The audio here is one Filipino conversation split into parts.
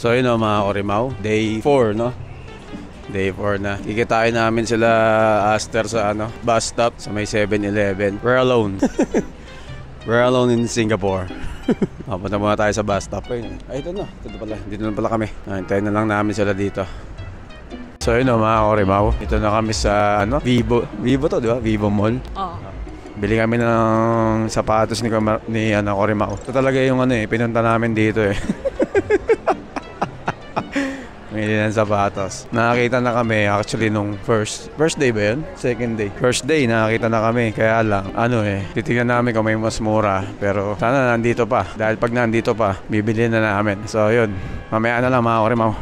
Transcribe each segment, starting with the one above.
So yun o mga Orimaw, day 4 no? Day 4 na. Kikitain namin sila Aster sa bus stop sa may 7-Eleven. We're alone. We're alone in Singapore. Punta muna tayo sa bus stop. Ay, ito na. Dito na pala kami. Hintayin na lang namin sila dito. So yun o mga Orimaw, ito na kami sa Vivo. Vivo to, di ba? Vivo Mall. Oo. Bili kami ng sapatos ni Orimaw. Ito talaga yung pinunta namin dito eh. Bili ng sapatos. Nakakita na kami actually nung first day ba yun? Second day. First day nakakita na kami. Kaya lang, titignan namin kung may mas mura. Pero sana nandito pa. Dahil pag nandito pa, bibili na namin. So yun, mamaya na lang mga Orimaw.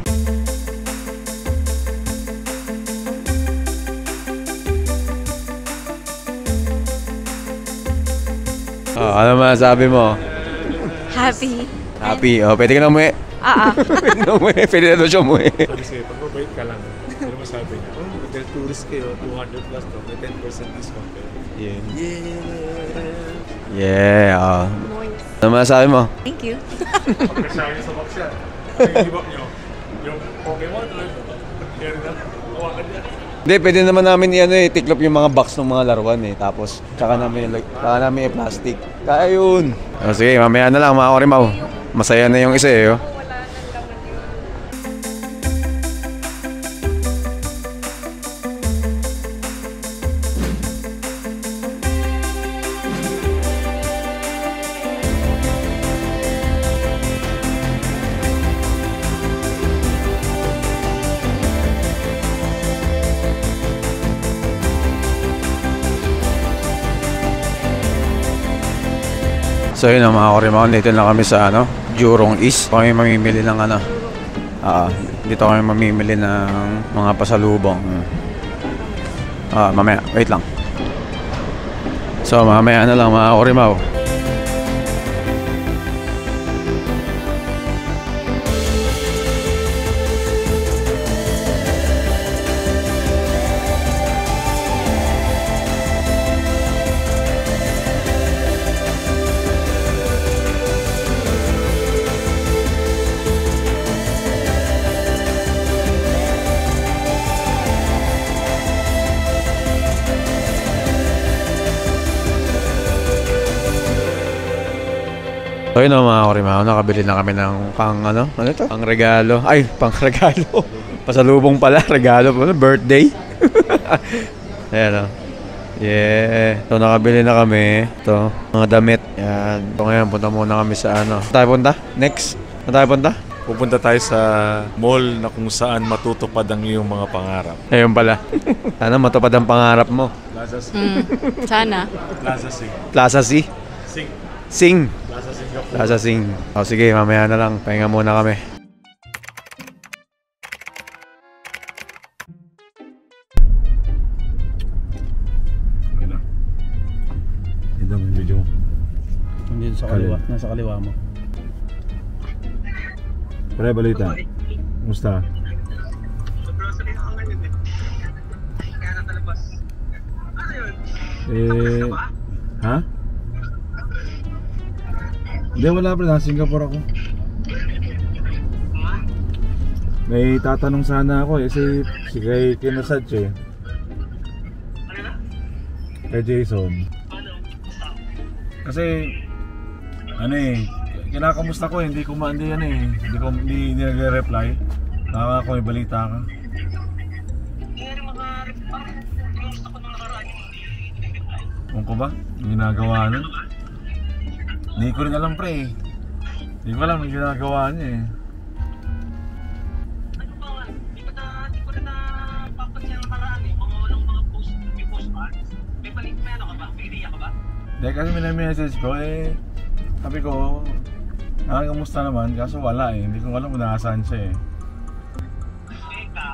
Ano masasabi mo? Happy. Happy. Pwede ka na umuwi. Pwede na daw siya umuwi. Kasi pag mabait ka lang, ano masabi niya? Dahil tourist kayo, 200 plus to, may 10% discount kayo. Yeah. Ano masasabi mo? Thank you. Pagkasabi niyo sa box yan. Ang ibak niyo, yung Pokemon, yan na, hawakan niya. Hindi, pwede naman namin tiklop yung mga box ng mga laruan Tapos, tsaka namin i-plastic. Kaya yun. Sige, mamaya na lang mga Orimaw. Masaya na yung isa So yun mga Orimaw, dito na kami sa Jurong East. Kami mamimili ng dito kami mamimili ng mga pasalubong. Mamaya, wait lang. So mamaya na lang mga Orimaw. So yun mga Orimaw, nakabili na kami ng pang regalo. Ay, pang regalo. Pasalubong pala, regalo pala, birthday. Ayan Yeah. So nakabili na kami. Ito, mga damit. Yan. So ngayon, punta muna kami sa tayo punta? Next? Tayo punta? Pupunta tayo sa mall na kung saan matutupad ang iyong mga pangarap. Ayun pala. Sana matupad ang pangarap mo. Plaza C. Sana. Plaza C. Plaza C? Sing. Plaza Singapore. Plaza Sing. Sige, mamaya na lang. Pahinga muna kami. Ito ang video. Nandito sa kaliwa. Nasa kaliwa mo. Pre, balita. Kumusta? Ha? Hindi, wala pa. Nasa Singapore ako. May tatanong sana ako si kay Kinasad kay Jason. Kasi kinakamusta ko hindi nagre-reply. Baka may balita ka. Kung ko ba? Yung ginagawa nun? Hindi ko rin alam pre. Hindi ko alam yung ginagawa niya Hindi ko rin napapansin ang marami. Mga walang mga post ba? May balik na ka ba? May idea ka ba? Hindi kasi minamessage ko sabi ko kamusta naman? Kaso wala Hindi ko alam kung nasaan siya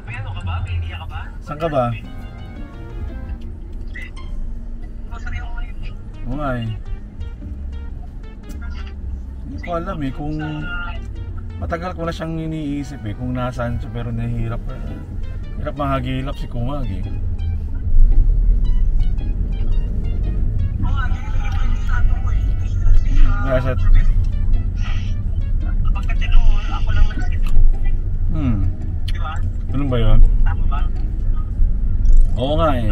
May ano ka ba? May idea ka ba? Saan ka ba? Oo nga Hindi ko alam kung matagal ko na siyang iniisip kung nasaan siya pero nahihirap hirap mahagilap si Kumag Oo nga eh.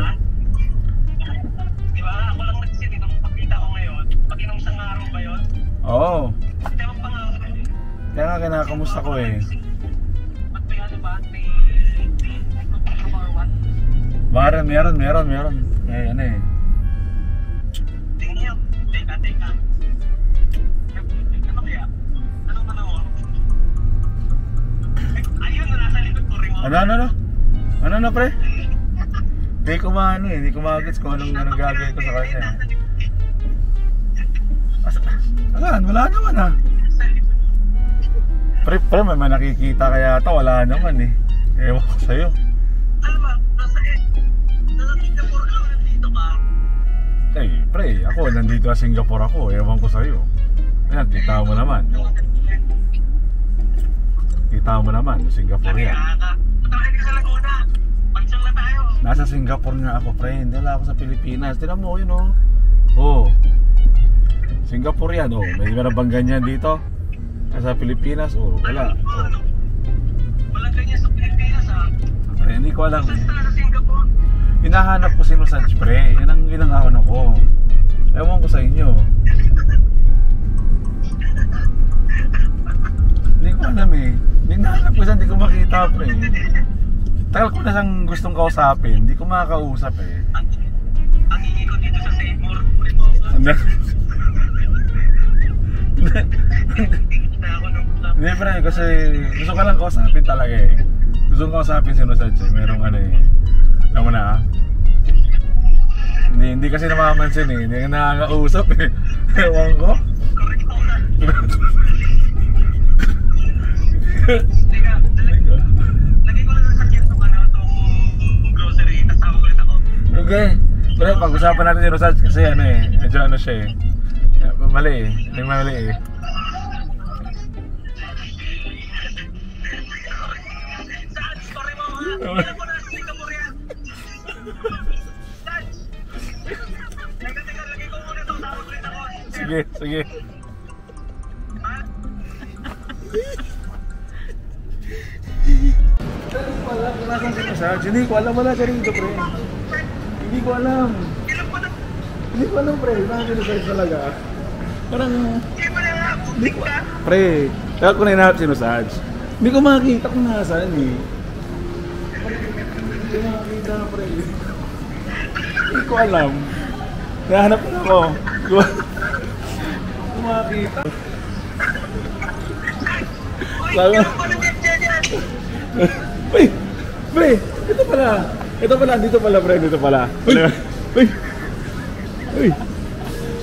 Di ba? Ako lang nagsit nung pagkita ko ngayon. Pag inong isang araw ba yun? Oo. Tema pa nga ako eh. Kaya nga kinakamusta ko eh. Ba't may ano ba? May or what? Meron. Eh, ano eh. Tingin. Teka. Ano kaya? Anong panahon? Ayun, nasa likod ko rin mo. Ano pre? Hindi ko maano eh, hindi ko magets kung anong gagawin ko sa kanya. Asan? Wala naman ah. Pre, may nakikita kaya ata, wala naman eh. Ewan ko sa'yo. Ano ba? Nasa Singapore ka nandito ka? Eh, pre, ako nandito sa Singapore ako, ewan ko sa'yo. Ayan, kita mo naman. Kita mo naman, Singapore yan. Matawag ka sa Laguna. Pansang na tayo. Nasa Singapore nga ako, pre. Hindi wala ako sa Pilipinas. Tinan mo yun, oh. Oh. Singapore yan, oh. May meron bang ganyan dito? Nasa Pilipinas, oh. Wala. Oh. Walang ganyan sa Pilipinas ha. Pre, hindi ko alam. Basta sa Singapore. Hinahanap ko si Nusaj, pre. Yan ang ginangawan ako. Ewan ko sa inyo. Hindi ko alam eh. Hinahanap ko siya, hindi ko makita, pre. Tagal ko na siyang gustong kausapin. Hindi ko makakausap eh. Ang hingi ko dito sa Seymour. Hindi pre, kasi gusto ko lang kausapin talaga eh. Gusto ko kausapin si Nusaj eh. Merong ano eh. Alam mo na ah. Hindi kasi namamansin eh. Hindi nakakausap eh. Ewan ko. Teka, lagay ko lang sa sakyan itong itong grocery. Tapos tawag ulit ako. Okay. Pero pag-usapan natin si Nusaj kasi ano eh. Medyo ano siya eh. Mali eh. Hindi mali eh. Saan? Sorry mo ha. Kailan ko na sa Singapore yan. Saan? Teka, lagay ko muna itong tawag ulit ako. Sige. Wala ko na kung sinasag. Hindi ko alam, wala siya rito, pre. Hindi ko alam. Hindi ko alam, pre. Bakit sinasag talaga? Parang... Hindi mo na nga. Buktik ka. Pre, kaya ko na hinahanap si Nusaj. Hindi ko makakita kung nasaan eh. Hindi ko makakita, pre. Hindi ko alam. Nahanap na ako. Hindi ko makakita. Sabi mo. Pre, ito pala, dito pala pre, dito pala. Uy.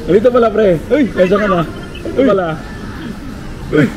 Dito pala pre. Uy, kaya ka na. Ito pala. Uy.